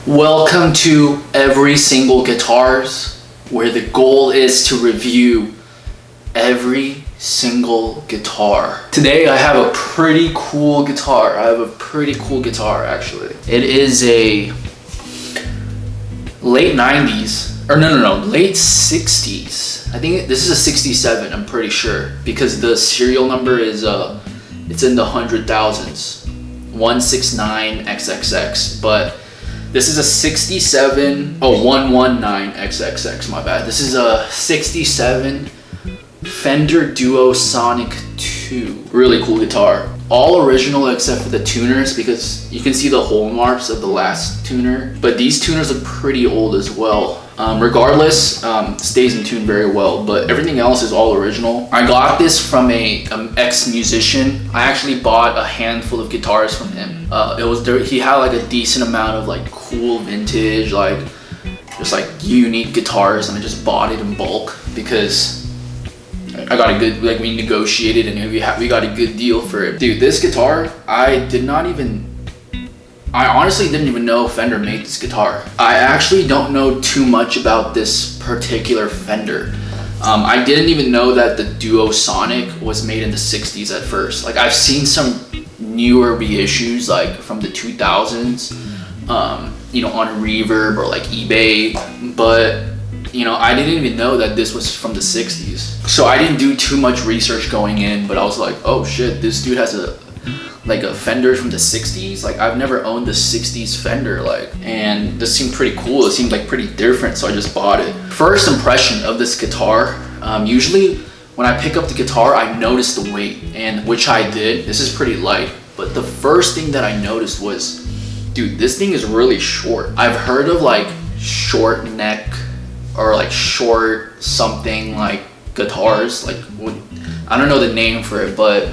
Welcome to Every Single Guitars, where the goal is to review every single guitar. Today I have a pretty cool guitar. Actually. It is a late 90s, or no, late 60s. I think this is a 67, I'm pretty sure, because the serial number is it's in the 100,000s, 169XXX, but this is a 119XXX, my bad. This is a 67 Fender Duo Sonic II. Really cool guitar. All original except for the tuners, because you can see the hole marks of the last tuner. But these tuners are pretty old as well. Regardless, stays in tune very well, but everything else is all original. I got this from a ex-musician. I actually bought a handful of guitars from him. He had like a decent amount of like cool vintage, just like unique guitars, and I just bought it in bulk because I got a good, we negotiated and we got a good deal for it. Dude, this guitar, I honestly didn't even know Fender made this guitar. I actually don't know too much about this particular Fender. I didn't even know that the Duo Sonic was made in the 60s at first. Like, I've seen some newer reissues like from the 2000s, on Reverb or like eBay, but I didn't even know that this was from the 60s. So I didn't do too much research going in, but I was like, oh shit, this dude has a Fender from the 60s. Like, I've never owned the 60s Fender, and this seemed pretty cool. It seemed like pretty different, so I just bought it. First impression of this guitar, usually when I pick up the guitar, I notice the weight, and which I did. This is pretty light, but the first thing that I noticed was, dude, this thing is really short. I've heard of like short neck or like short something like guitars, I don't know the name for it, but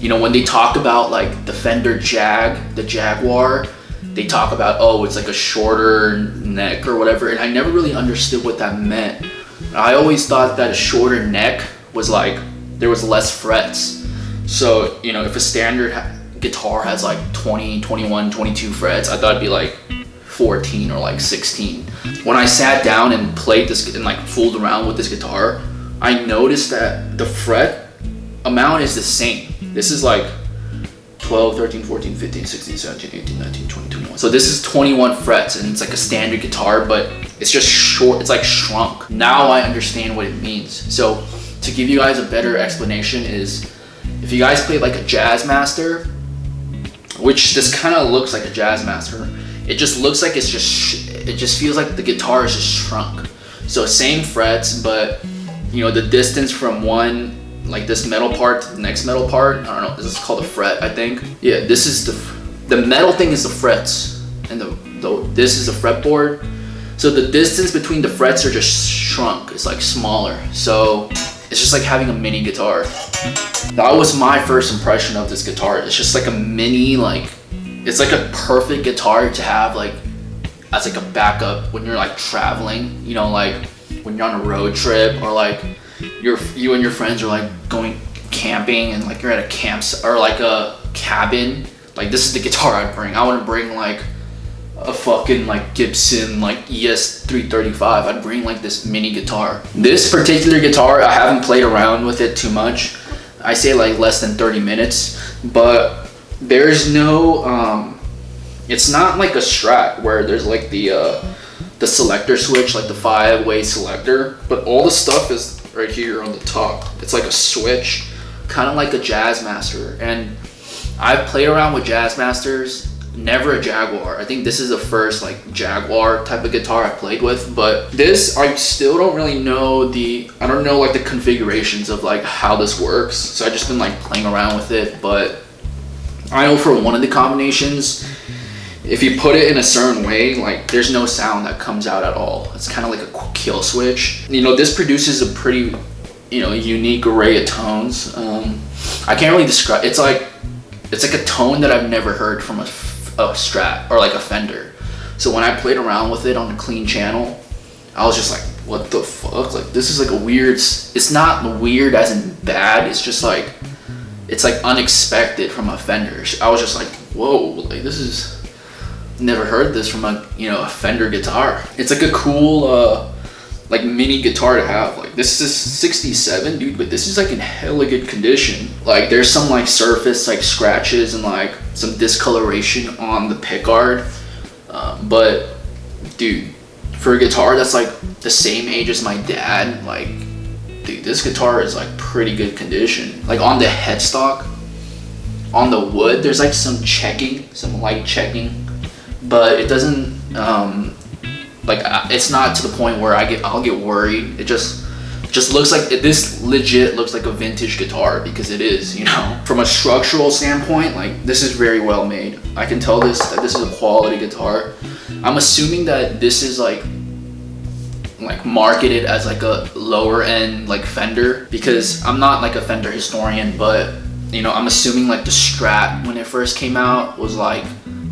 when they talk about like the Fender the Jaguar, they talk about, oh, it's like a shorter neck or whatever, and I never really understood what that meant. I always thought that a shorter neck was like there was less frets. So if a standard guitar has like 20, 21, 22 frets, I thought it'd be like 14 or like 16. When I sat down and played this and like fooled around with this guitar, I noticed that the fret amount is the same. This is like 12, 13, 14, 15, 16, 17, 18, 19, 20, 21. So this is 21 frets, and it's like a standard guitar, but it's just short. It's like shrunk. Now I understand what it means. So to give you guys a better explanation is, if you guys play like a Jazzmaster, which this kind of looks like a Jazzmaster, it just looks like it just feels like the guitar is just shrunk. So same frets, but the distance from one, like this metal part to the next metal part, I don't know, this is called a fret, I think. Yeah, this is the metal thing is the frets, and this is a fretboard. So the distance between the frets are just shrunk. It's like smaller. So it's just like having a mini guitar. That was my first impression of this guitar. It's just like a mini, it's like a perfect guitar to have as like a backup when you're like traveling, like when you're on a road trip, or like you and your friends are like going camping and like you're at a campsite or like a cabin. Like, this is the guitar I'd bring. I wouldn't bring like a fucking like Gibson ES 335. I'd bring like this mini guitar. This particular guitar, I haven't played around with it too much. I say like less than 30 minutes, but there's no it's not like a Strat where there's like the selector switch, like the 5-way selector, but all the stuff is right here on the top. It's like a switch, kind of like a Jazzmaster. And I've played around with Jazzmasters, never a Jaguar. I think this is the first like Jaguar type of guitar I played with, but this, I still don't really know the configurations of like how this works. So I've just been like playing around with it, but I know for one of the combinations, if you put it in a certain way, like there's no sound that comes out at all. It's kind of like a kill switch. This produces a pretty, unique array of tones. I can't really describe. It's like a tone that I've never heard from a Strat or like a Fender. So when I played around with it on the clean channel, I was just like, what the fuck? Like, this is like a weird. It's not weird as in bad. It's just like, it's like unexpected from a Fender. I was just like, whoa, like this is never heard this from a, you know, a Fender guitar. It's like a cool like mini guitar to have. Like this is 67, dude, but this is like in hella good condition. Like there's some like surface like scratches and like some discoloration on the pickguard, but dude, for a guitar that's like the same age as my dad, like dude, this guitar is like pretty good condition. Like on the headstock, on the wood, there's like some checking, some light checking, but it doesn't like it's not to the point where I'll get worried. It just looks like this legit looks like a vintage guitar, because it is, you know. From a structural standpoint, like this is very well made. I can tell that this is a quality guitar. I'm assuming that this is like marketed as like a lower end like Fender, because I'm not like a Fender historian, but you know, I'm assuming like the Strat when it first came out was like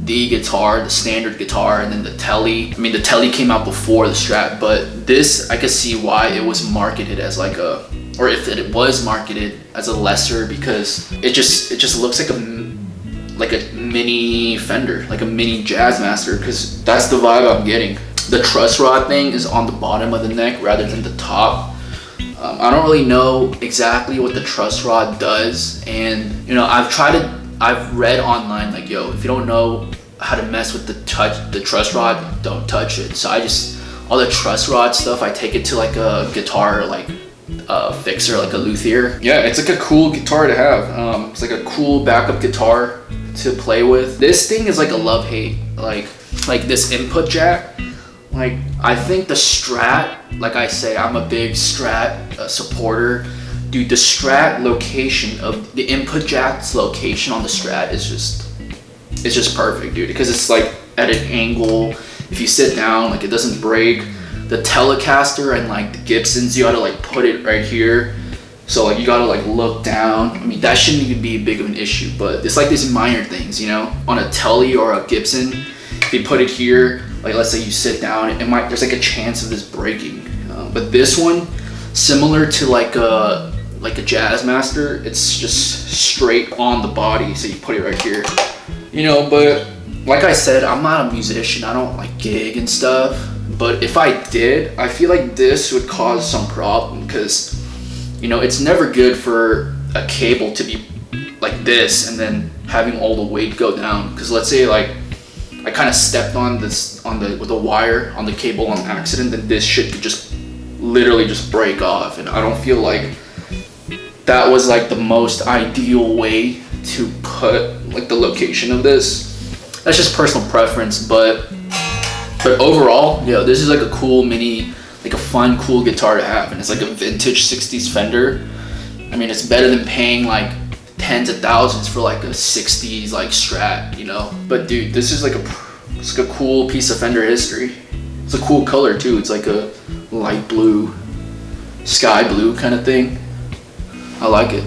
the guitar, the standard guitar, and then the Tele. I mean, the Tele came out before the Strat, but this, I could see why it was marketed as like a, or if it was marketed as a lesser, because it just looks like a mini Fender, like a mini Jazzmaster, because that's the vibe I'm getting. The truss rod thing is on the bottom of the neck rather than the top. I don't really know exactly what the truss rod does, and you know, I've read online like, yo, if you don't know how to mess with the truss rod, don't touch it. So all the truss rod stuff, I take it to like a guitar like fixer, like a luthier. Yeah, it's like a cool guitar to have. It's like a cool backup guitar to play with. This thing is like a love-hate, like this input jack. Like, I think the Strat, like I say, I'm a big Strat supporter. Dude, the Strat location of the input jack's location on the Strat is just perfect, dude, because it's like at an angle. If you sit down, like it doesn't break. The Telecaster and like the Gibsons, you gotta like put it right here. So like you gotta like look down. I mean, that shouldn't even be big of an issue, but it's like these minor things, you know? On a Tele or a Gibson, if you put it here, like let's say you sit down, there's like a chance of this breaking. But this one, similar to like a Jazzmaster, it's just straight on the body, so you put it right here. You know, but like I said, I'm not a musician, I don't like gig and stuff, but if I did, I feel like this would cause some problem, because you know, it's never good for a cable to be like this and then having all the weight go down, because let's say like I kind of stepped on this with a wire on the cable on accident, then this shit could just literally just break off, and I don't feel like that was like the most ideal way to put like the location of this. That's just personal preference, but overall, yeah, this is like a cool mini, like a fun, cool guitar to have, and it's like a vintage 60s Fender. I mean, it's better than paying like tens of thousands for like a 60s like Strat, you know. But dude, this is like it's like a cool piece of Fender history. It's a cool color too. It's like a light blue, sky blue kind of thing. I like it.